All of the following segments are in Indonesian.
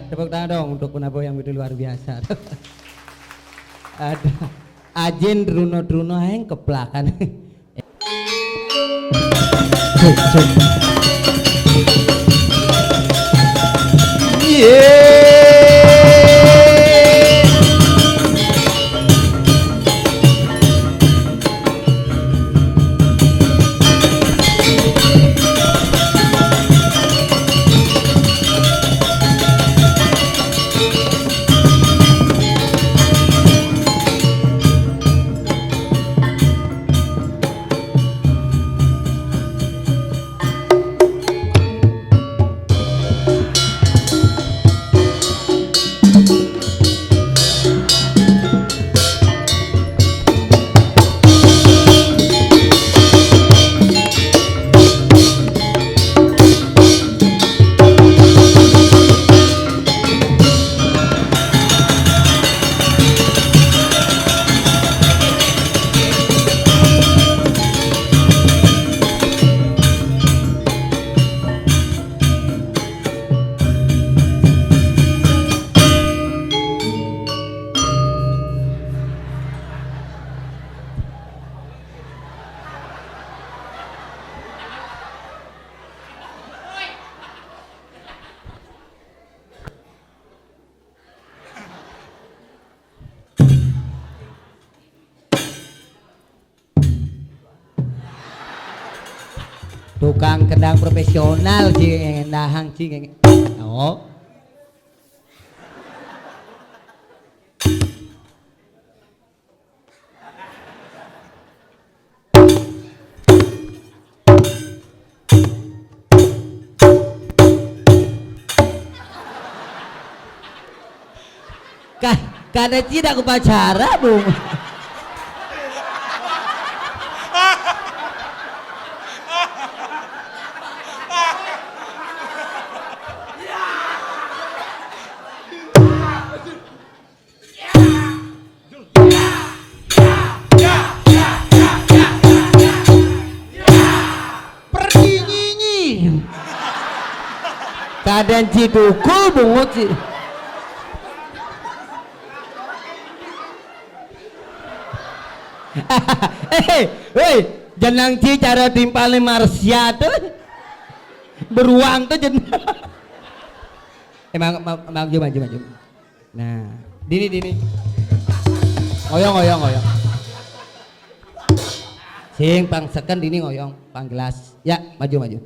tepuk tangan dong untuk penabur yang begitu luar biasa. Ada Ajen Druno yang keplakan. Tukang kendang profesional sih nahang sih. Oh. Kada tidak upacara, Bung. Kadan cidukul bungut sih. Hei, jenang ci cara timpalnya Marsya tuh beruang tuh jenang. Maju. Nah, dini. Ngoyong. Sing pangsekan dini ngoyong, panggelas. Ya, maju.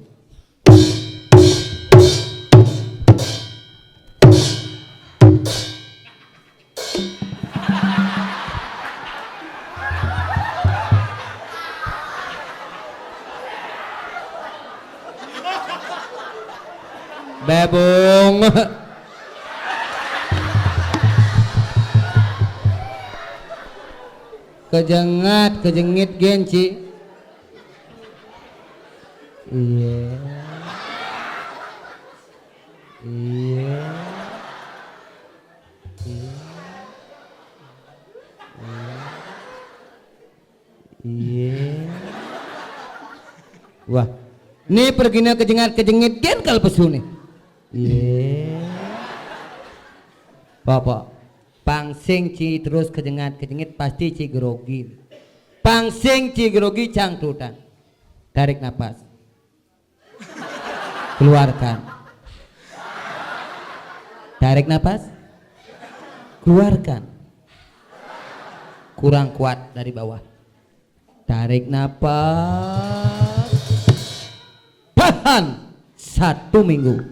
Bebung. Kejengit genci. Iya. Wah, ini perginya kejengit gen kal pesu nih. Iya. Bapak, pangsing ci terus kejengit pasti ci grogi. Pangsing ci grogi cangtutan. Tarik napas. Keluarkan. Tarik napas. Keluarkan. Kurang kuat dari bawah. Tarik napas. Tahan 1 minggu.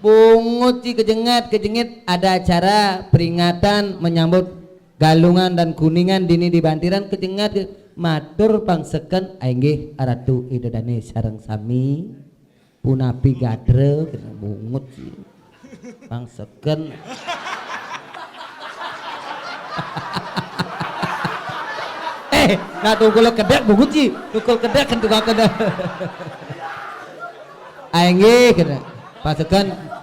Bungut ci kejengit ada acara peringatan menyambut Galungan dan Kuningan dini di Bantiran kejengit matur pangsekan ainggih Ratu Idodane sareng sami punapi gadre bungut ci pangsekan. Nah tukul kedak bungut ci tukul kedak kan tukang kedak. Ainggih kena pasukan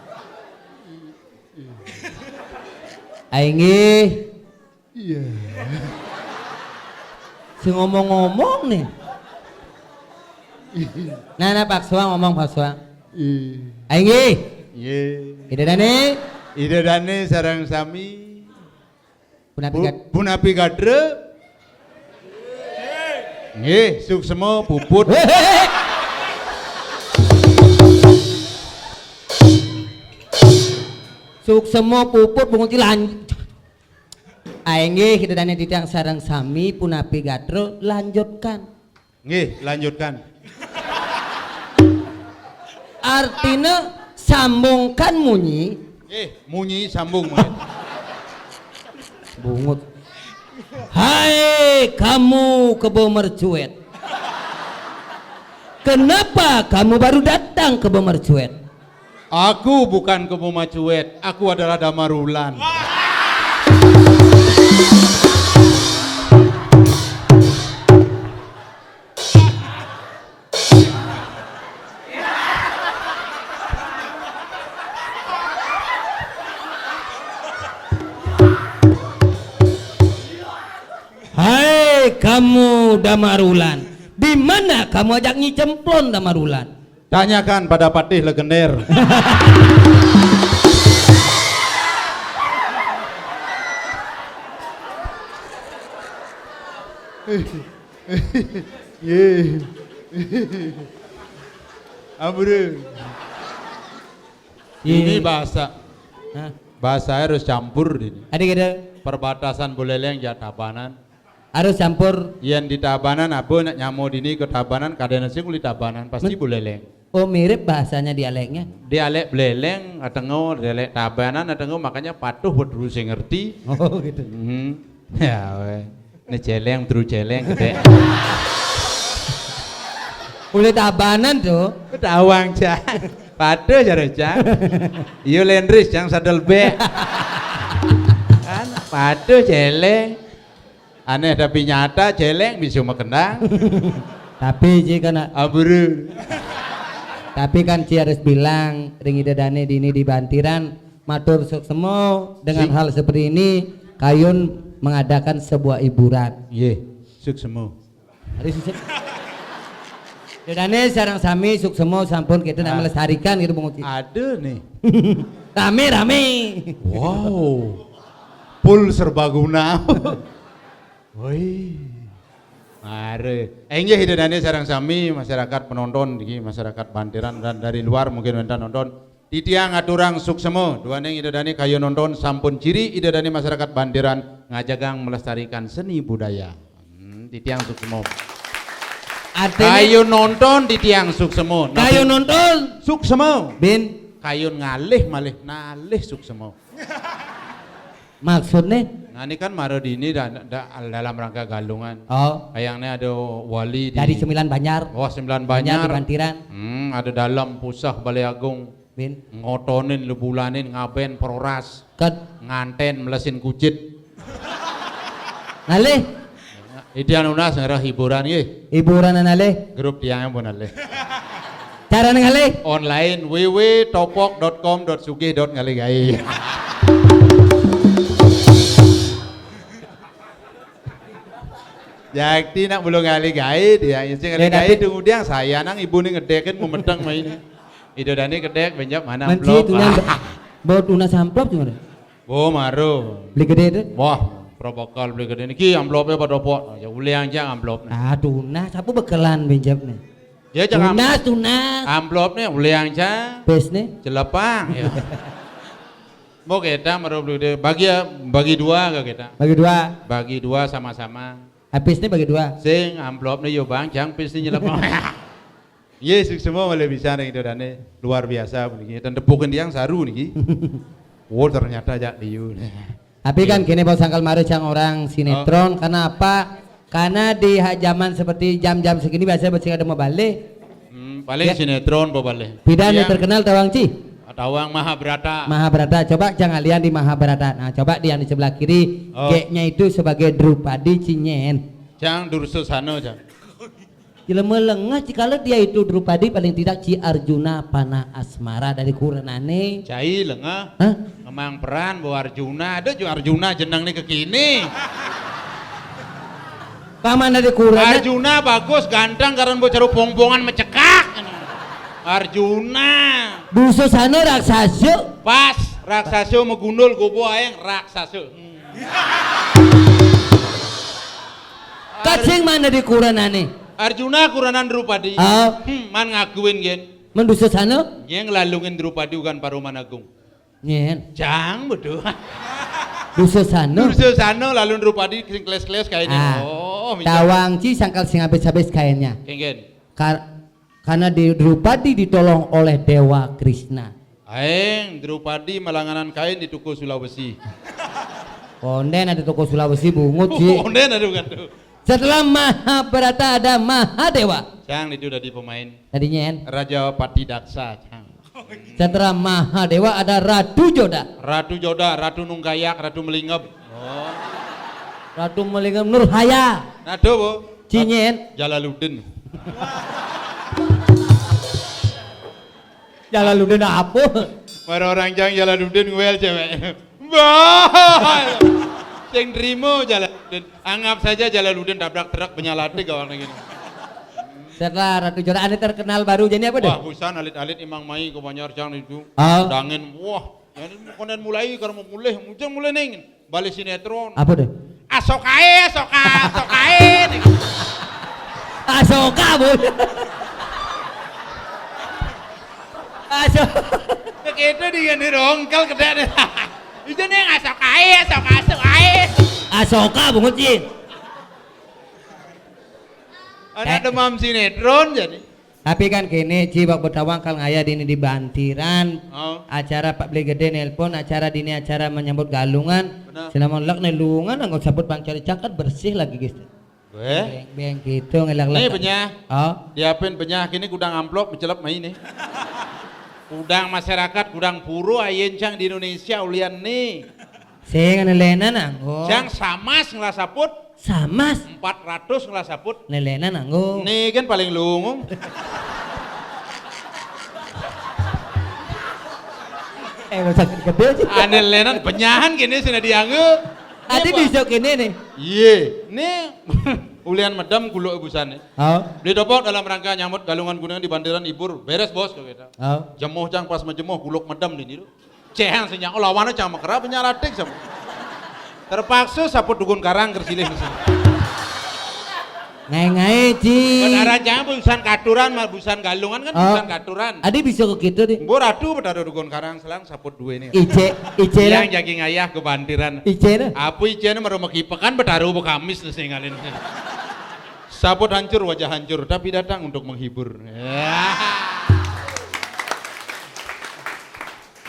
Ainggih. Iya. Si ngomong-ngomong nih. Nah Pak Suang ngomong Pak Suang. Ainggih. Nggih. Idadane Idadane sareng sami punapi Gadre. Nggih, suksema puput. Suksema puput bunguti lanjut. Nggih idadane titiang sareng sami punapi Gadre lanjutkan. Nggih, lanjutkan. Artinya sambungkan munyi. Munyi sambung. Bungut. Hai kamu kebo mercuet. Kenapa kamu baru datang ke Mercuet? Aku bukan kebo Mercuet, aku adalah Damarulan. Kamu Damarulan, di mana kamu ajak Nyi Cemplon Damarulan? Tanyakan pada patih legender. Abure. Ini bahasa. Bahasa harus campur ini. Ada gitu. Perbatasan Buleleng ya Tabanan. Harus campur. Yang di Tabanan apa nak nyamu dini ke Tabanan kadang nasi kulit Tabanan pasti Buleleng. Oh mirip bahasanya dialeknya. Dialek Buleleng atengo dialek Tabanan atengo makanya patuh buat dulu saya ngerti. Oh gitu. Ya weh. Ini celeng terus celeng gede. Kulit Tabanan tuh. Tawang cah. Patuh jare cah. Iyo lendris yang sadel be. Kan patuh celeng. Aneh tapi nyata jeleng bisa makendang. Tapi jika nak aburu. Tapi kan Ci harus bilang ring idadane dini di Bantiran matur suksemo dengan hal seperti ini Kayun mengadakan sebuah hiburan. Iya, suksemo. Hari susah. Idadane sarang sami suksemo sampun kita nak melestarikan gitu Bung Uci. Ada nih. Rame. Wow. Full serbaguna. Woi, mare. Enggak hidupnya sarang sami masyarakat penonton, masyarakat Bantiran dan dari luar mungkin nonton. Titiang aturang suksemo, dua neng hidupnya kayu nonton sampun ciri hidupnya masyarakat Bantiran ngajagang melestarikan seni budaya. Titiang suksemo. Kayu nonton titiang suksemo. Kayu nonton suksemo. Bin. Kayu ngalih nalih suksemo. Maksudnya? Nah ini kan Marodini dalam rangka galungan. Oh. Kayaknya ada wali dari 9 Banjar. Oh 9 Banjar. Di Bantiran. Ada dalam pusah Balai Agung. Bin. Ngotonin lebulanin ngaben peroras. Nganten melesin kucit. Nalih. Idian unas ngerah hiburan ye. Hiburan nalih. Grup tiangnya pun nalih. Cara ngalih? Online www.topok.com.sugih.ngalih. Jadi nak belum ngali gaid ya, yang ngali gaid kemudian saya nang ibu nih ngedekin memedang main. Itu dani kedek benjak mana amplop. Bawa tuna samplop gimana? Oh maru. Beli gede itu? Wah, protokol beli gede ini. Ki amplopnya pada pot. Ya uli yang jang amplop. Ah tuna, sapu bekelan benjak nih. Ya jangan. Tuna. Amplopnya uli yang jang. Bes nih. Jelepang. Ya. Mau kita maru beli bagi dua ke kita. Bagi dua sama-sama. Habis nih bagi 2. Sing amplop nih yo bang, jang pis nih nyelap. Yes, semua boleh bisa nih itu dan luar biasa begini. Dan tepukan yang saru nih. Oh ternyata jak diu. Tapi kan kini bau sangkal maru cang orang sinetron. Karena apa? Karena di zaman seperti jam-jam segini biasanya bersih ada mau balik. Paling ya. Sinetron mau balik. Pidan yang terkenal Tawang Ci. Tawang Mahabharata. Coba jangan lihat di Mahabharata. Nah, coba di yang di sebelah kiri, G-nya itu sebagai Drupadi Cinyen. Jang Dursusano jang. Jelema lengah cikala dia itu Drupadi paling tidak Ci Arjuna Panah Asmara dari Kurenane. Cai lengah. Hah? Memang peran bahwa Arjuna, ada juga Arjuna jenang nih kekini. Paman dari Kurenane. Arjuna bagus ganteng karena mau cari pongpongan mecekak. Arjuna. Dususana raksasa. Pas raksasa megundul gobo aeng raksasa. Kacing mana di kuranane? Arjuna kuranan Drupadi. Ah, Man ngakuin gen. mendususana? Yang lalungin Drupadi ugan Paruman Agung. Nyen. Jang betul. Dususana. Dursana lalu Drupadi sing kles-kles kayaknya. Oh, Tawangci sangkal sing habis-habis kainnya. Kengen. Karena di Drupadi ditolong oleh Dewa Krishna. Aeng Drupadi malanganan kain di Tuku Sulawesi. Konden ada toko Sulawesi bungut sih. Onden ada bukan tuh. Setelah Mahabharata ada Mahadewa. Cang itu udah di pemain. Tadinya en. Raja Pati Daksa. Cang. Setelah Mahadewa ada Ratu Joda. Ratu Joda, Ratu Nunggayak, Ratu Melingep. Oh. Ratu Melingam Nurhaya. Nah tuh bu. Cinyen. Jalaluddin. Jalaluddin apa? Para orang Jang Jalaluddin ngwel cewek. Bah. Sing trimo Jalaluddin. Anggap saja Jalaluddin tabrak truk penyalatik orang gini. Setelah Ratu Joda ada terkenal baru jadi apa deh? Wah busan alit-alit imang mai ke Banjar Jang itu. Oh. Dangin wah. Ini konen mulai karena mau mulai nengin. Balik sinetron. Apa deh? Asokae. Asoka bu. Asoka. Begitu dia nih rongkel gede deh. Itu nih asokae. Asoka bungut sih. Anak demam sinetron jadi. Tapi kan kini Cibak Betawang kal ngaya dini di Bantiran. Oh. Acara Pak Beli Gede nelpon acara dini acara menyambut galungan. Benar. Selama lek nelungan nggak sabut pancari cangkat bersih lagi guys. Weh. Beng gitu ngelak Nih benyah. Oh. Diapin benyah kini gudang amplop mencelep main nih. Gudang masyarakat, gudang puru ayen cang di Indonesia ulian nih. Sing nelena nanggo. Cang samas ngelasaput Samas 400 ngelasaput. nelena nanggo. Nih kan paling lungung. Lo sakit gede sih. Aneh lenan penyahan gini sudah dianggap. Adi bisa kini nih. Iya, nih ulian medam kulo ibusan nih. Oh. Didopok dalam rangka nyambut galungan gunungan di Bantiran Ibur. Beres bos kok kita. Oh. Jemuh cang pas menjemuh kuluk medam di niru. Cehan senyang lawannya cang makera penyaratik sama. Terpaksa saput dukun karang kersilih mesin. Ngai Ci. Bedara cang busan katuran mah busan galungan kan busan katuran. Adi bisa ke gitu deh. Mbok ratu bedara dukun karang selang saput dua ini. Ice Yang lah. jaging ayah ke Bantiran. Ice lah. Apa icene merumaki pekan betaru bekamis ngalin. Saput hancur wajah hancur tapi datang untuk menghibur. Ya.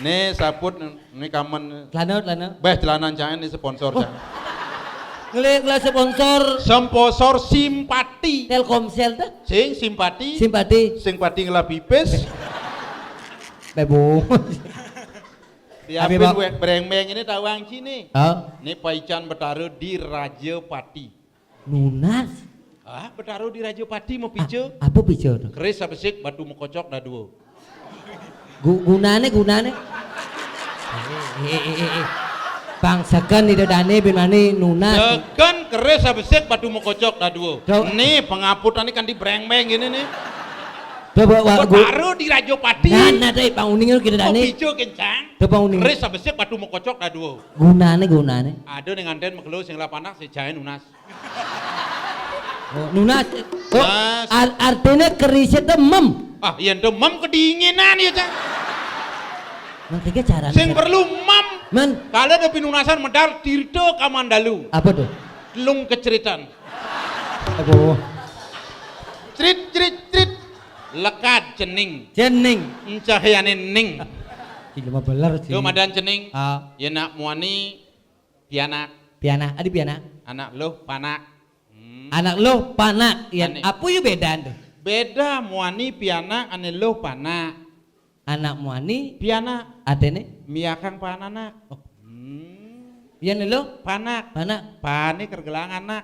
Nih saput ini kaman. Lana. Beh celanan jangan ini sponsor jangan. Ngelik sponsor Sponsor simpati. Telkomsel tuh. Sing simpati. Simpati. Sing pati ngelapipes. Bebo. Diapin Bang. bereng-bereng ini tawang sini. Oh. Ini paican betaru di Raja Pati. Nunas. Ah, betaru di Raja Pati mau pijo. Apa pijo tuh? Keris sabesik batu mekocok dah dua. Gunane. Bangsakan di dadane binani nunas. Sekan keris sabesik batu mekocok dah dua. Coba. Nih pengaputan ini kan di bereng-bereng gini nih. Coba Betaru di Raja Pati. Nana deh panguning kita Mau dane. pijo kencang. Coba uning. Keris sabesik batu mekocok dah dua. Gunane. Ada dengan den mekelo sing lapanak si jahe nunas. Oh, nunas. Oh, Nas. artinya kerisnya temem. Ah, iya demam kedinginan ya cang. Nanti ke cara. Sing perlu mam. Men, Kalau ada pinunasan medal tirto kamandalu. apa tuh? Lung keceritan. Apa? Cerit. Lekat cening. Cening. Cahyane ning. Gila mah belar sih. Yo madan cening. Ah, Ya nak muani pianak. piana, adi piana. Anak lo panak. Anak lo panak, yan. Ane. Apa yuk beda tuh? Beda muani pianak ane lo panak. Anak muani, Pianak atene, miakang pananak. Oh. yan lo Panak. panak. Pani kergelang anak.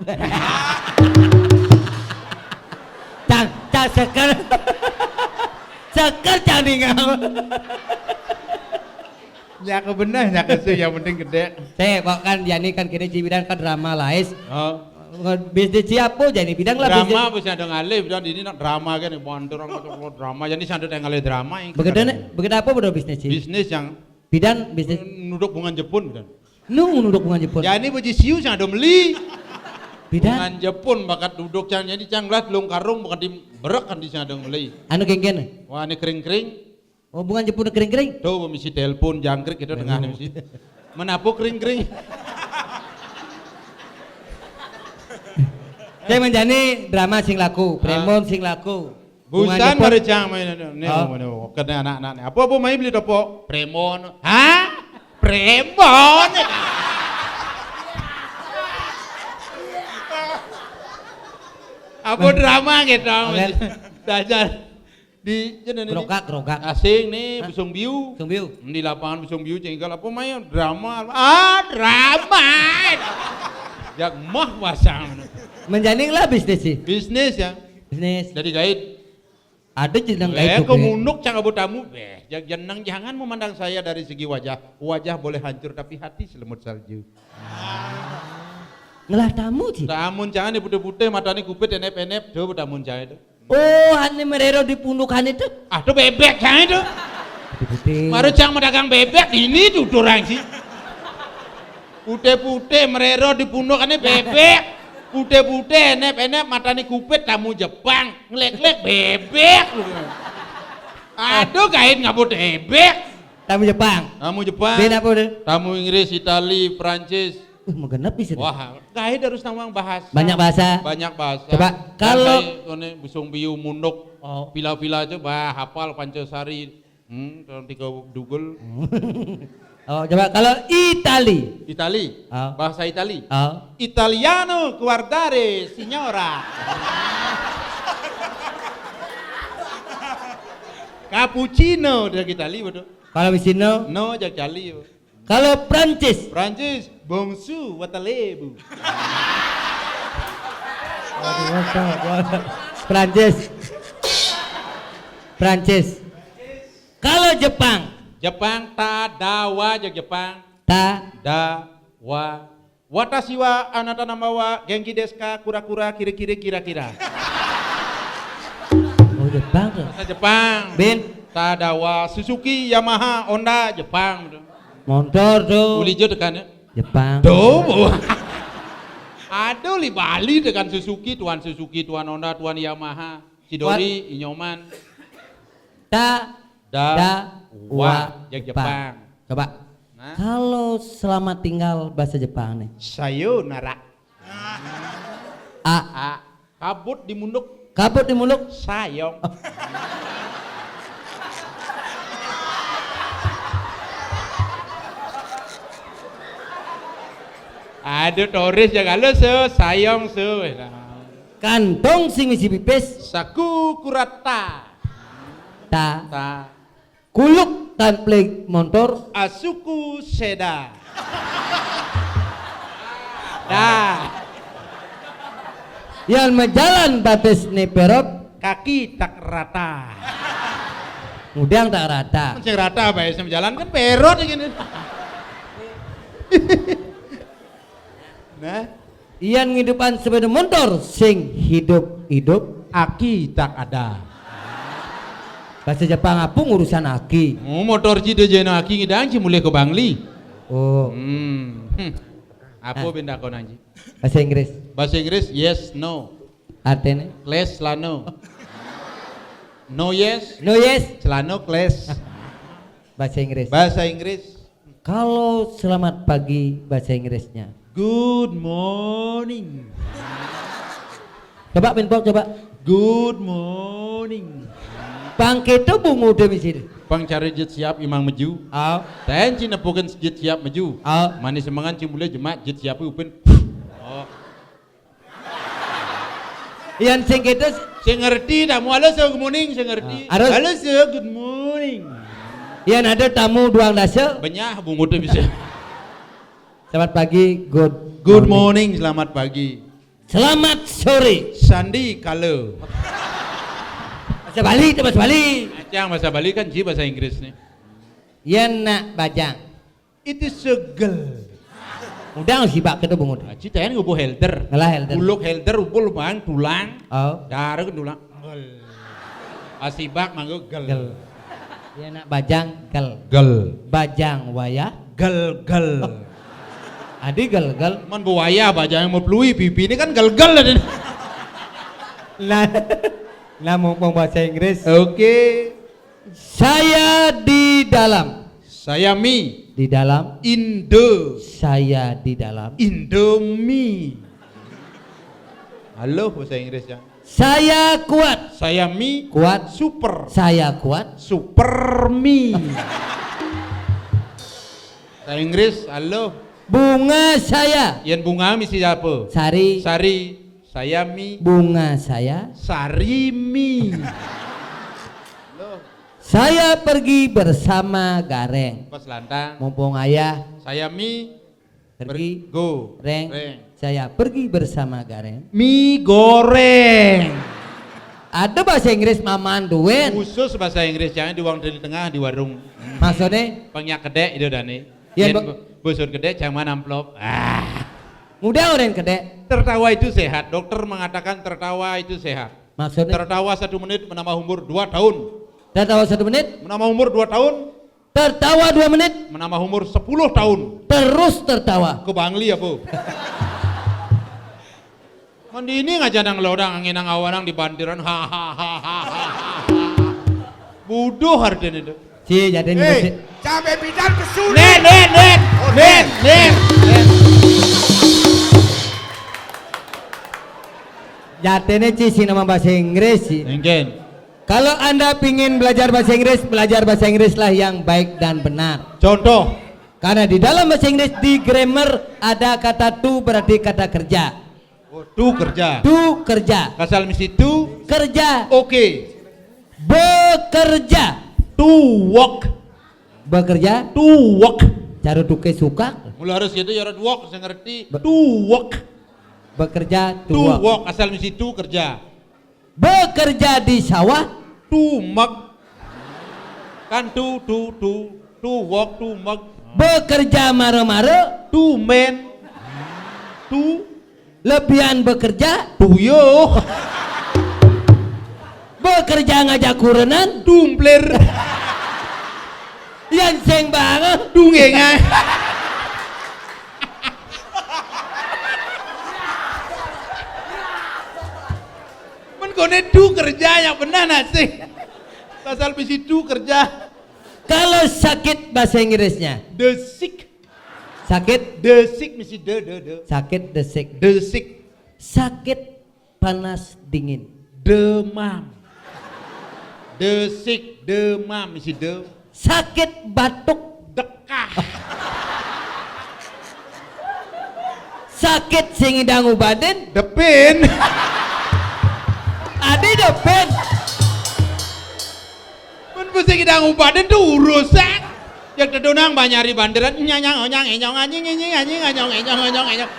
Cang seker, seker cang tinggal. Ya kebenar ya kesu yang penting gede. Saya kok kan yani kan kini Cibidan kan drama lais. Oh. Bisnis siapa jadi bidang lah bisnis. Drama bisa ada ngalih dan ini nak drama kan bantu orang macam drama jadi sandut yang ngalih drama yang Begitu apa bodoh bisnis sih? bisnis yang Bidan bisnis. nuduk bungan Jepun dan Nuduk bunga Jepun. jadi puji siu yang ada beli Bidan. bungan Jepun bakat duduk yang jadi canglat belum karung bukan di berak kan di sana ada beli Anu geng-geng. wah ini kering-kering Oh bunga Jepun kering-kering. tuh misi telepon jangkrik itu tengah misi menapu kering-kering Saya menjani drama sing laku, Premon sing laku. Bunga busan Jepun. merecang main nih kena anak-anak apa main beli topo Premon hah Premon apa drama gitu dajar di Gerogak. asing nih busung biu Sumbiu. di lapangan busung biu cenggal apa main drama drama jak mah pasang Menjani lah bisnis sih. bisnis ya Bisnis. jadi guide Ada jeneng kayak kau munuk cang abu tamu jak jenang jangan memandang saya dari segi wajah boleh hancur tapi hati selemut salju Ngelah tamu sih. tamun jangan diputih-putih matanya kupit enep-enep coba tamun jangan itu Oh, hanya merero di pundukan itu. itu bebek jangan itu Putih. baru cang medagang bebek ini tuh orang sih putih-putih merero di pundukannya bebek putih-putih enep-enep matanya kupit tamu Jepang ngelek-lek bebek aduh kait ngabut bebek Tamu Jepang. tamu Jepang Beda apa deh? tamu Inggris Itali Prancis Mau genep bisa. wah kait harus namang bahasa Banyak bahasa. banyak bahasa Coba, kalau- ini busung biu munduk Oh. pila-pila coba hafal Pancasari kalau tiga dugul Oh, coba kalau Itali. Itali Oh. bahasa Itali Oh. Italiano guardare signora cappuccino dari Itali betul Kalau Wisino. no jak Cali Kalau Prancis. Prancis bongsu watalebu Prancis. Prancis. Kalau Jepang. Jepang tadawa jak Jepang Ta. dawa watashi wa anata nama wa genki desu ka kura-kura kira-kira Oh Jepang tuh. bahasa Jepang Bin. tadawa Suzuki Yamaha Honda Jepang Motor tuh. ulijo tekan ya Jepang. tuh aduh li Bali dengan Suzuki tuan Honda tuan Yamaha Chidori Inyoman Ta. wa jak Jepang Coba. nah Kalau selamat tinggal bahasa Jepang nih. sayonara A. kabut di munduk Kabut di mulut. sayong aduh Toris ya kalau sayong Kantong sing isi pipis. saku kurata Ta. ta Kuluk tan play motor. asuku seda dah Yang menjalan batis neperot. kaki tak rata Udang tak rata. sing rata bae sem jalan kan perot gini nah Ian ngidupan sepeda motor sing hidup aki tak ada bahasa Jepang apa urusan aki. motor cide jena aki ngidang ci mulai ke Bangli Oh, apa benda kau nanti bahasa Inggris. bahasa Inggris yes no Artinya class lano no yes no yes celano class bahasa Inggris. bahasa Inggris Kalau selamat pagi bahasa Inggrisnya. good morning Coba Pinpok coba. good morning Bangke itu bungu demi sini. pang cari jet siap imang meju Oh, ten cina bukan jet siap meju oh. manis semangan cimule jemaat jet siap upin oh Ian sing gitu saya ngerti dah mau halo good morning saya ngerti Harus- halo good morning Ian ada tamu duang dasa. banyak bungu tuh bisa Selamat pagi, good morning selamat pagi Selamat sore. Sandi kalau Bahasa Bali, itu bahasa Bali. yang bahasa Bali kan ji bahasa Inggris nih Ian nak bajang. itu segel Udah sibak itu bungut. Aji tayan ngubuh helder. Ngalah helder. Buluk helder upul bang tulang. Oh. Darah ke tulang. Gel. Asibak manggo gel. Gel. Ya nak bajang gel. Gel. Bajang waya. Gel gel. Adi gel gel. Man buaya bajang mau pelui pipi ini kan gel gel ada. Nah mumpung bahasa Inggris. Oke. Saya di dalam. Saya mie. Di dalam. Indo. Saya di dalam. Indomie. Halo bahasa Inggris ya. Saya kuat. Saya mie. Kuat. Super. Saya kuat. Super mie. Bahasa Inggris. Halo. Bunga saya. Yang bunga misi apa? Sari. Sari. Saya mie. Bunga saya. Sari mie. Saya pergi bersama Gareng. Pas lantang. Mumpung ayah Saya mie. pergi. Go. Reng. Saya pergi bersama Gareng. Mie goreng. Ada bahasa Inggris maman duit. Khusus bahasa Inggris jangan di uang dari tengah di warung. Maksudnya Pengyak kedek itu dani. Ya, Busur kedek jangan amplop. mudah orang kedek. Tertawa itu sehat. Dokter mengatakan tertawa itu sehat. Maksudnya Tertawa 1 menit menambah umur 2 tahun. tertawa 1 menit, Menambah umur 2 tahun. tertawa 2 menit, Menambah umur 10 tahun. terus tertawa. Ke Bangli ya bu. Mandi ini ngajak nang lodang angin nang awanang di bandiran. Ha. Bodoh harden itu. Si jadi ini Sampai bidan pesulit. Nen. jatene ci nama bahasa Inggris sih. Mungkin. Kalau Anda pingin belajar bahasa Inggris, belajar bahasa Inggris lah yang baik dan benar. Contoh. Karena di dalam bahasa Inggris di grammar ada kata to berarti kata kerja. Tu kerja. To kerja. Kasal misi tu. Kerja. Oke. Bekerja. To work. Bekerja. To work. Cara tuke suka. Mula harus gitu ya work saya ngerti. Be- To work. Bekerja. To To work. work asal misi tu kerja. Bekerja di sawah. To mug. Kan to work to mug. Bekerja mare-mare. To man. To Lebihan bekerja. yo. Bekerja ngajak kurenan. Tumpler. Yang seng banget. Dungengai. Kone du kerja yang benar nasi. Pasal misi du kerja. Kalau sakit bahasa Inggrisnya. The sick. Sakit. The sick misi de. Sakit desik. The sick. Sakit panas dingin. Demam. The sick demam misi de. Sakit batuk. Dekah. Sakit sing dangu badan. Depin. Adi depan. Mun pusing kita ngubaden tuh urusan. Yang terdonang banyari banderan nyanyang anjing.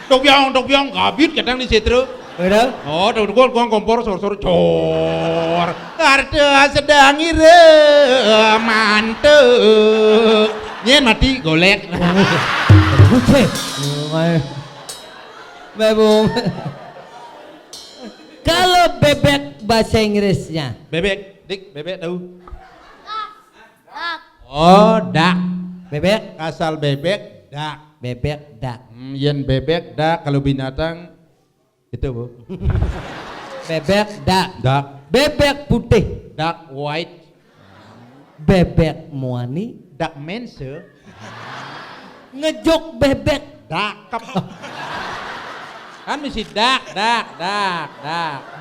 Tok biong kabit kadang di situ. Betul? Oh, tuh gua kompor sor cor. Karena sedang ire mantep. Nyen mati golek. Oke. Bebung. Kalau bebek bahasa Inggrisnya. Bebek, dik, bebek tahu. Oh, dak. Bebek. Asal bebek, dak. Bebek dak. Yen bebek, dak. Kalau binatang itu bu. Bebek dak. Dak. Bebek putih. Dak white. Bebek muani. Dak mense. Ngejok bebek. Dakep. Kan mesti dak.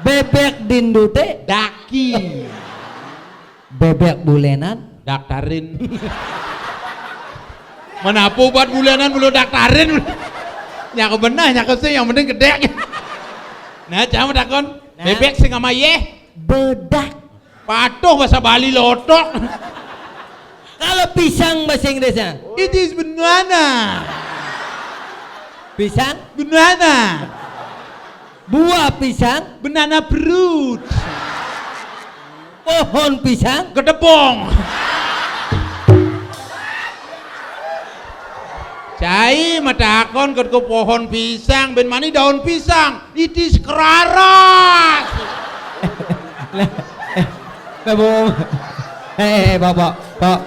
Bebek dindute. Daki. Bebek bulenan. Daktarin. Menapu buat bulanan belum daktarin. Nyak benar, nyak sih yang penting gede. Nah, jangan takon. Nah. Bebek sing sama ye. Bedak. Patuh bahasa Bali lotok. Kalau pisang bahasa Inggrisnya. It is banana. Pisang. Banana. Buah pisang. Banana fruit. Pohon pisang. Cai matakon ket ku pohon pisang ben mani daun pisang itis keraras. Bung. Pak.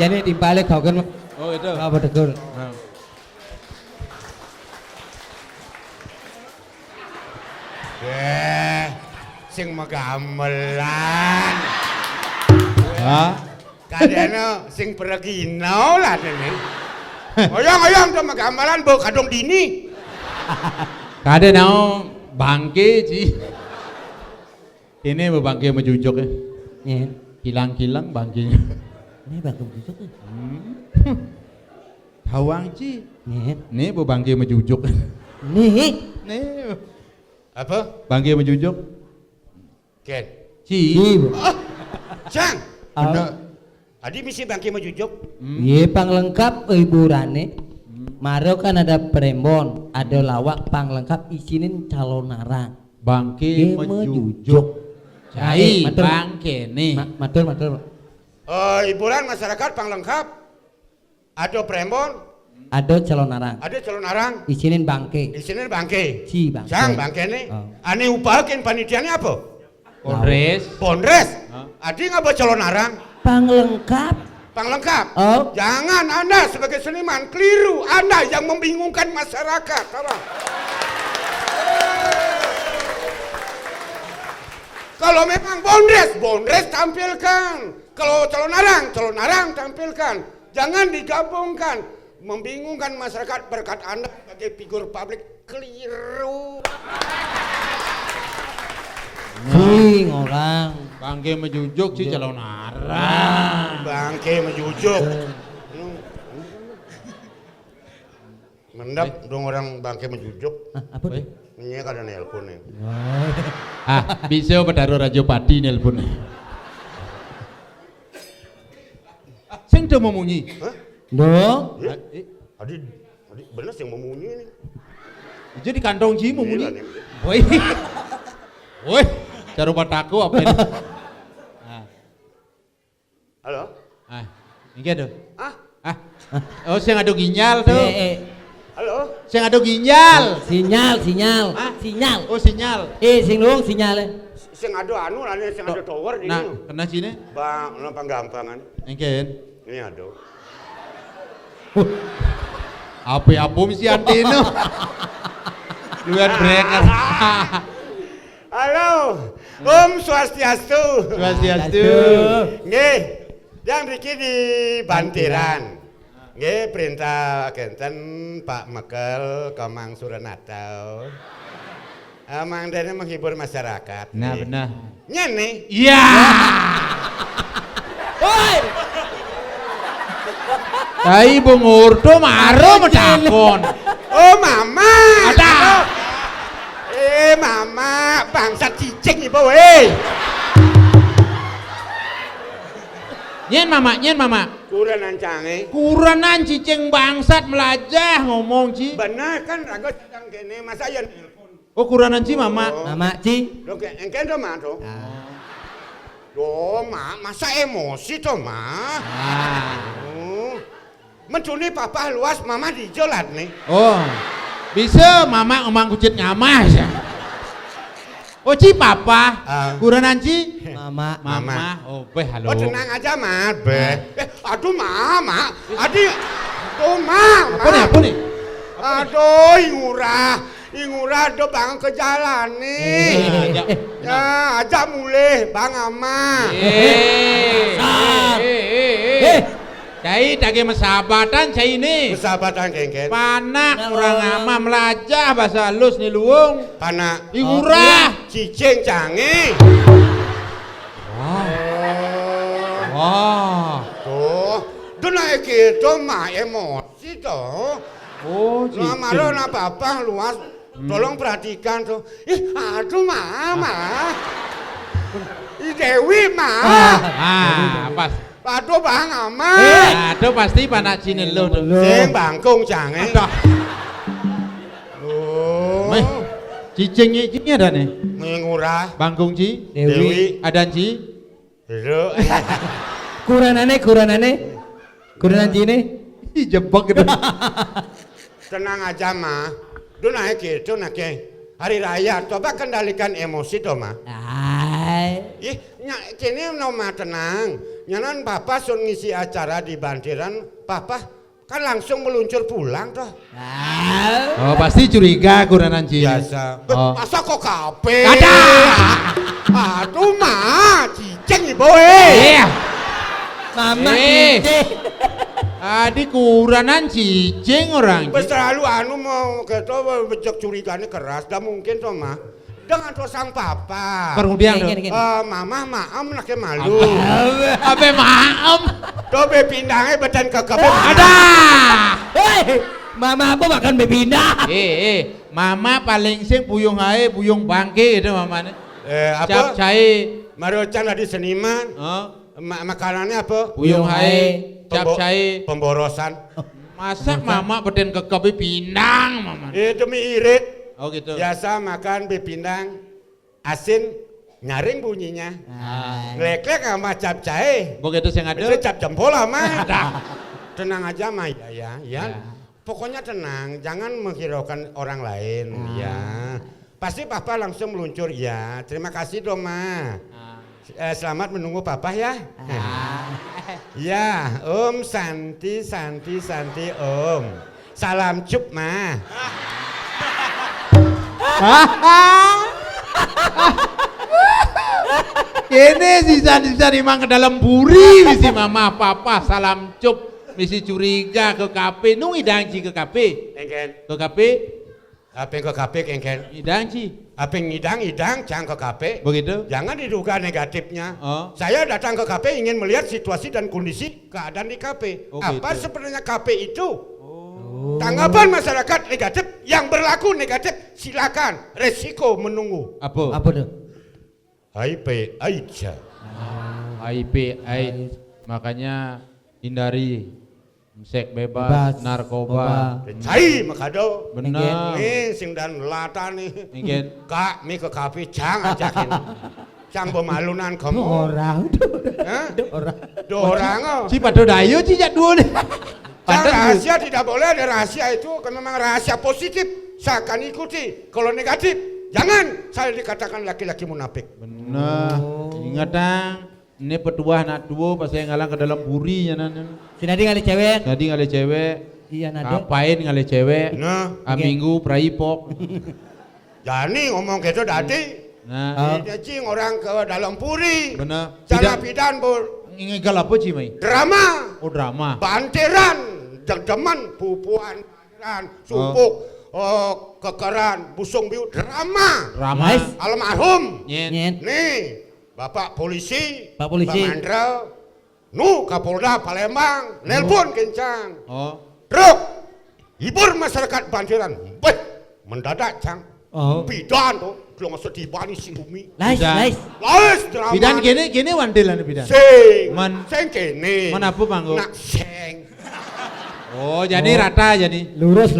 Jadi timpale kau kan. Oh itu. Apa tegur? Sing magamelan. Hah? Kadene sing pergino lah ini. Oyong tuh magamelan bu kadung dini. Kade nao bangke ci. Ini mau bangke mejujuk ya. Nih. Kilang-kilang bangkenya. Ini bagus juga. Hawang ci. Nih. Nih mau bangke mejujuk. Nih. Nih. Apa? Bangke mejujuk. Ken. Ci. Bu. Cang. Bener. Adi misi bangki mejujuk. Iya panglengkap hiburannya. Maro kan ada prembon, ada lawak panglengkap isinin calon narang. Bangke mejujuk. Cai Matur. bangke nih. Matur. Hiburan masyarakat panglengkap. Ada prembon, Ada calon narang. ada calon arang. Isinin bangke. Di sini bangke. Si bangke. Cang bangke nih. Oh. Ane upahakin panitianya apa? Kondres. Bondres. Hah? Adi nggak bawa calon arang. Panglengkap. Panglengkap. Oh. Jangan Anda sebagai seniman keliru. Anda yang membingungkan masyarakat. Tolong. Kalau memang bondres tampilkan. Kalau calon arang tampilkan. Jangan digabungkan. Membingungkan masyarakat berkat Anda sebagai figur publik keliru. Sing orang. Bangke mejujuk ci calon arang. Bangke mejujuk. Mendap dong orang bangke mejujuk. Apa tuh? Ini kada nelpon nih. Bisa pedaro Rajo Padi nelpon. Sing do memunyi. Hah? Dong. Adi bener yang memunyi nih. Itu di kantong ji memunyi. Gila nih. Woi. Woi, cara pataku apa ini? Halo? Ini tuh. Ah? Oh, sing ado ginjal tuh. Halo? Sing ado ginjal. Sinyal. Ah? Sinyal. Oh, sinyal. Sing luang sinyalnya. Sing ado anu lah nih, sing ado tower di Nah, sini. kena sini. Bang, gampang gampangan. Engken. Ini ado. Apa mesti antino. Luar breaker. Halo, Om Swastiastu. Swastiastu. Nggih, yang Riki di Bantiran. Nggih, perintah kenten Pak Mekel Komang Suranatau. Amang dene menghibur masyarakat. Nah, Nggih. benar. Nyene. Iya. Woi. Kai bungurdo maro medakon. Oh, Mama. Ada. Mama, bangsat cicing ibu weh. Nyen mama. Kurang nancange. Kuranan cicing bangsat melajah ngomong ci. Benar kan raga sedang kene masa ya nelpon. Oh kuranan ci mama. Mama Ci. Lo ke engken do ma to. Ma, masa emosi to ma. Mencuni papa luas mama dijolat nih. Oh. Bisa mama ngomong kucit ngamas ya. Oh ci papa. Kuranan ci. Mama. Mama. Oh beh halo. Oh tenang aja ma, be. Aduh mama, adi. Aduh ma. Apa nih? Aduh ingurah do bang ke jalan nih. Ya, aja mulai bang ama. Cai dage mesabatan cai ini. Persahabatan kengken. Panak kurang ama melajah bahasa halus nih luung. Pana Igurah. cicing canggih. Wah. Tuh, do naik gitu mah emosi tuh. Oh, Lu marah na papa luas. Tolong perhatikan tuh. Aduh mama. Dewi mah. Pas. Aduh bang ama. Aduh pasti panak sini lu tuh. Sing bangkung canggih. Aduh. Oh. Cicingnya ada nih. Mengurah. Bangkung ci. Dewi. Adan ci. Lu. Kuranane. Kuranan Ci ini. Dijebak gitu. Tenang aja mah. Duh naik gitu nake. Hari raya, coba kendalikan emosi toh mah. Ay. Ih, kini no mah tenang. Nyanan papa sun ngisi acara di Bantiran, papa kan langsung meluncur pulang toh. Ah. Oh pasti curiga kuranan Ci. Biasa. Oh. Masa kok kape? Ada. Aduh mah, ciceng ibu eh. Iya. Mama Eh. cicing. Adi kuranan cicing orang. Bes terlalu anu mau gitu bejek curiganya keras, dah mungkin toh mah. Dengan tuh sang papa. Kemudian dong. Gini. Mama maam naknya malu. Apa maam? Tuh be pindahnya badan ke Ada. Hei, mama aku makan bebina. Mama paling sing buyung ae, buyung bangke itu mamanya. Apa? Cap cai. Marucan tadi seniman. Oh. Makanannya apa? Buyung ae, cap cai. Pemborosan. Masa mama beden kekep pinang mama. Demi irit. Oh gitu. Biasa makan bepindang asin nyaring bunyinya. Ngelek-lek sama cap cahe. Begitu sing Itu ada. cap jempol mah. Tenang aja mah ya. Pokoknya tenang, jangan menghiraukan orang lain ya. Pasti papa langsung meluncur ya. Terima kasih dong ma. Selamat menunggu papa ya. Ya, Om Santi Om. Salam cup ma. Ini sisa dimang ke dalam buri misi mama papa salam cup misi curiga ke KP nung idangci ke KP Engken. ke KP Apa yang ke KP engken? idangci Apa yang idang jangan ke KP. begitu. Jangan diduga negatifnya. Oh. Saya datang ke KP ingin melihat situasi dan kondisi keadaan di KP. Oh, Apa gitu. sebenarnya KP itu? Tanggapan masyarakat negatif yang berlaku negatif silakan. Resiko menunggu. Apa? Apa tuh? HIV aja. HIV AIDS makanya hindari seks bebas, narkoba. Cai makado. Benar. Nih sing dan lata nih. Mungkin Kak, mi ke KP cang ajakin. Cang pemalunan kamu. Orang tuh. Hah? Orang. Dua orang oh. si pada dayo ci jak dua nih. Yang Padahal rahasia tidak boleh ada rahasia itu kan memang rahasia positif. Saya akan ikuti. Kalau negatif, jangan saya dikatakan laki-laki munafik. benar. Ingat dang, ini petuah nak dua pas saya ngalang ke dalam buri ya nan. Si Nadi ngali cewek. Jadi ngale cewek, Iya Nadi. ngapain ngale cewek? Nah, Minggu praipok. jadi ngomong gitu tadi. Nah, Dia cing orang ke dalam puri. benar. Cara Tidak pidan ngegal apa Ci Mai? drama, Oh drama. banteran, deman, pupuan, banteran, supuk, kekeran, busung biu, drama. Drama. Nice. Almarhum. Nyen. Nyen. Nih, Bapak Polisi, Pak Polisi. Pak Mandra, Kapolda Palembang, nelpon kencang. Oh. Truk, hibur masyarakat banjiran. Weh, mendadak cang. Oh. Bidan tuh, belum masuk di bani si Umi. Nice, Bidan. nice. Lawas drama. Bidan kene wandelan bidan. Sing, Man- sing kene. Man apa, Bang, Go? Nak sing. Oh, jadi rata jadi. Lurus.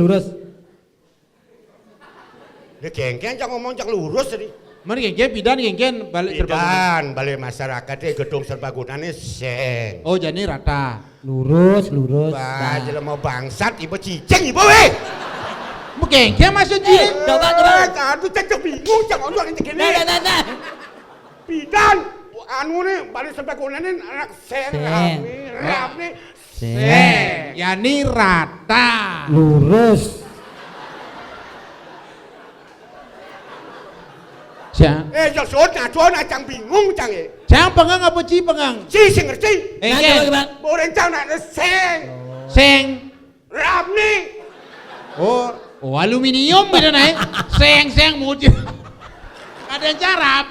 Dia kengkeng cang ngomong cang lurus tadi. Mana gengken bidan gengken balik serbaguna. Bidan, balik masyarakat di gedung serbagunanya sing. Oh, jadi rata. Lurus. Wah, jadi mau bangsat, ibu cicing ibu weh. Mau gengken masuk Ci. Coba. Aduh, cang bingung cang orang ini kene. Nah. Bidan, anu nih balik serbagunanya anak sing. Sing. Rame. Yani rata. Lurus. Cang. Josot na cang bingung cang eh. Cang pengang apa Ci pengang? Si sing ngerti. Nah, Engken. coba. Boren cang nak sing. Seng. Rame. Oh, aluminium beda naik. Seng mujur. Ada cara.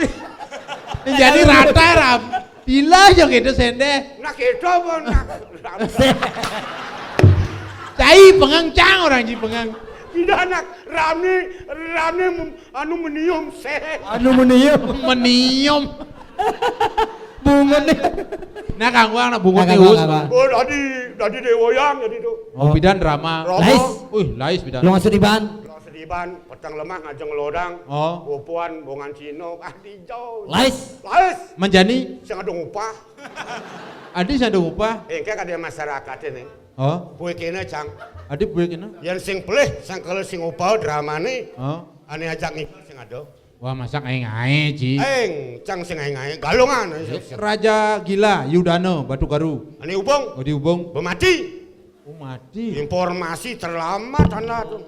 Jadi rata rap. Bila aja gitu sende. Nak itu pun nak. Cai pengang cang orang Ci pengang. Tidak nak rame anu menium sing. Anu meniup. Menium. Bungun nih. Nah kangwang nak bungut Nah, tius. kangwang. Oh tadi dewoyang jadi tu. Oh, bidan drama. Lais. Lais bidan. Lu ngasih di ban. Sediban petang lemah ngajeng lodang. Oh. Pupuan bongan Cino dijauh. Lais. Menjani Menjani sing ada upah. adi saya ada upah. Engke kada masyarakat ini. Oh, Puy kene cang. adik buik ini. Yang sing pelih sangkele sing upah dramane Oh, ane ajak ngikut sing ado. wah masak aing Ci. Cang sing aing galongan. Raja Gila Yudano Batu Garu. Ane ubung Oh diubung. bemati. Oh mati. Informasi terlambat anda tuh.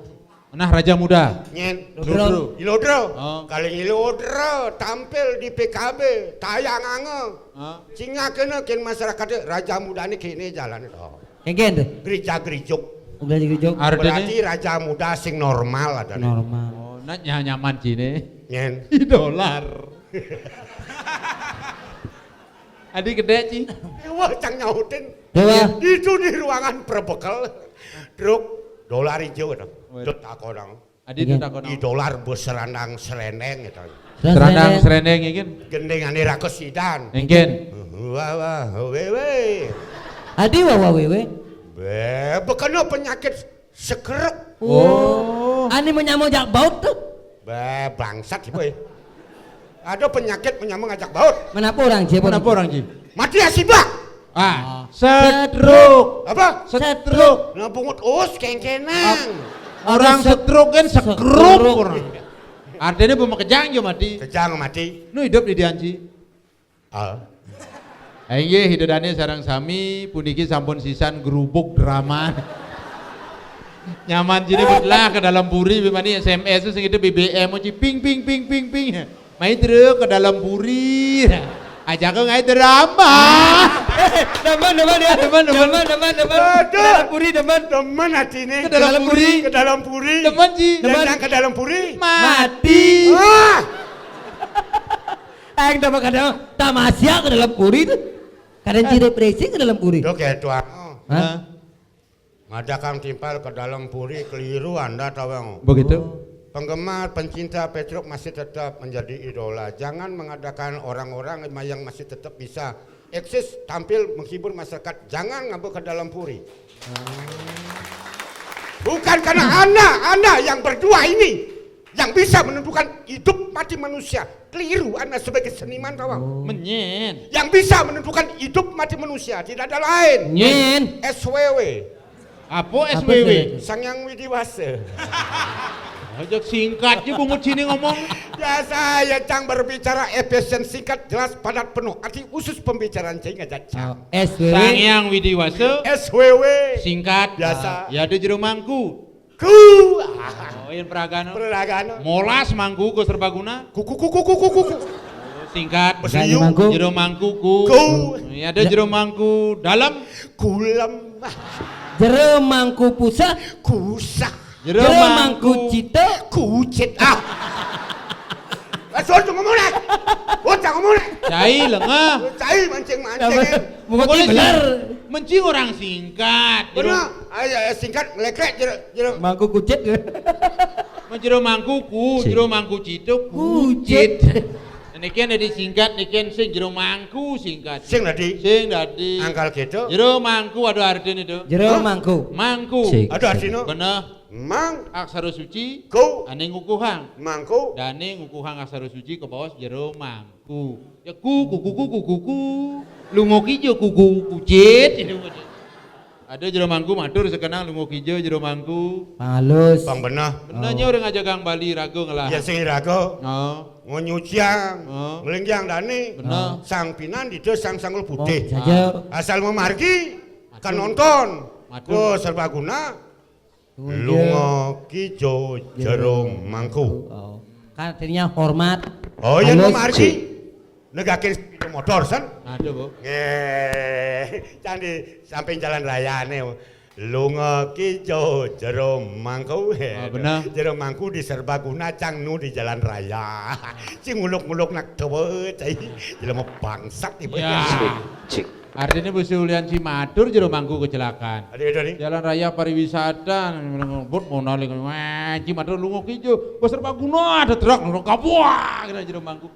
Nah Raja Muda. Nyen. Lodro. Ilodro. Oh. Kali Ilodro tampil di PKB tayang ange. Oh. Singa kena ken masyarakat Raja Muda ini kene jalan itu. Kengken tuh. Gereja-gerejuk. Udah jadi jok. Berarti Artinya Raja Muda sing normal ada. Normal. oh, nah nyaman Cine. Nyen. $1. Adik gede Ci. Wah cang nyautin. Dewa. Itu di ruangan perbekal. Truk dolar hijau itu. Wait. Itu takonang. Adik Iya. itu takon. Di dolar beserandang serendeng itu. Serandang serendeng ingin. Gendengane rakesidan. Ingin. Wah wewe. Adi wawa wewe. Bekena penyakit sekerek. Oh. Ani menyamuk jak baut tuh. Bangsat sih boy. Ada penyakit menyambung ajak baut. Menapa orang Cie? Kenapa orang Ci? Mati asibak. Ah, stroke. Apa? Stroke. Nah pungut us kengkenang. Orang stroke kan sekruk orang. Artinya belum kejang jo mati. Kejang mati. Nu hidup di dianci. Ah. Aing hidupane sarang sami puniki sampun sisan gerubuk drama. Nyaman jadi belah ke dalam puri bimani SMS itu sing itu BBM moci ping ping ping ping ping. Main terus ke dalam puri. Ajak ke ngai drama. Demen ya. Demen. Dalam puri demen. Demen hati ini. Ke dalam puri. Ke dalam puri. Teman Ci. Yang ke dalam puri. Mati. Ah. Aing dapat kadang tamasya ke dalam puri tuh. Kadang Cie depresi ke dalam puri. Dok ya tuan. Hah? Ngadakan timpal ke dalam puri keliru anda tahu yang. Begitu. Penggemar pencinta Petruk masih tetap menjadi idola. Jangan mengadakan orang-orang yang masih tetap bisa eksis tampil menghibur masyarakat. Jangan ngabuk ke dalam puri. Bukan karena anda yang berdua ini yang bisa menentukan hidup mati manusia. Keliru anda sebagai seniman tawang. Menyen. Yang bisa menentukan hidup mati manusia tidak ada lain. Nyen. SWW, Apa SWW? Sangyang Widiwasa. Ajak singkat aja bungut sini ngomong. Ya saya cang berbicara efisien singkat jelas padat penuh. Arti khusus pembicaraan saya ngajak cang. SWW. Sangyang Widiwasa. SWW. Singkat. Biasa. Ya ada jero mangku. Ku. Oh yang peragano. Peragano. Molas mangku ke serbaguna. Kuku. Oh, singkat. Besliu. Mangku. Jero mangku ku. Ku. Ya ada jero mangku dalam. Kulam. Jero mangku pusat. Kusak. Jero mangku cita. Kucit. Asal tu ngomong nak. Bocah ngomong nak. Cai lengah. Cai mancing-mancing. Mungkin benar. Mencing orang singkat. Benar. Ayo singkat lekrek jero. Mangku kucit. Jero mangku ku. Jero mangku cito. Kucit. Niken ada singkat, niken sing jero mangku singkat. Sing tadi. Sing dadi. Angkal gitu. Jero mangku ada artinya itu. Jero mangku. Mangku. Sing. Ada artinya. Bener. Mang. Aksara suci. Ku. Ane ngukuhang. Mangku. Dane ngukuhang aksara suci ke bawah jero mangku. Ya ku. Lungo kijo kuku kucit. Ada jero mangku matur sekenang lungo kijo jero mangku. Halus. Bang benah. Benarnya orang ngajak Kang Bali rago ngelah. Ya sing rago. Oh. Ngonyuciang. Oh. Ngelengjang dani. Bener. Sang pinan di sang sanggul Oh, putih. saja. Asal memargi kan nonton. Matur. Ku serbaguna. Lungo kijo jero mangku. Oh. Kan artinya hormat. Oh yang Halus. memargi. Negakin sepeda motor san. Ada bu. Candi sampai jalan raya nih. Lunga kijo jero mangku. benar. Jero mangku di serbaguna cang nu di jalan raya. Si nguluk-nguluk nak tewe cai. Jelema bangsat ibu. Ya. Artinya Bu Sulian Cimatur jero mangku kecelakaan. Ada nih. Jalan raya pariwisata ngebut mau naling. Wah, Cimatur lungo kijo. Bos serbaguna ada truk nurung kapua kira jero mangku.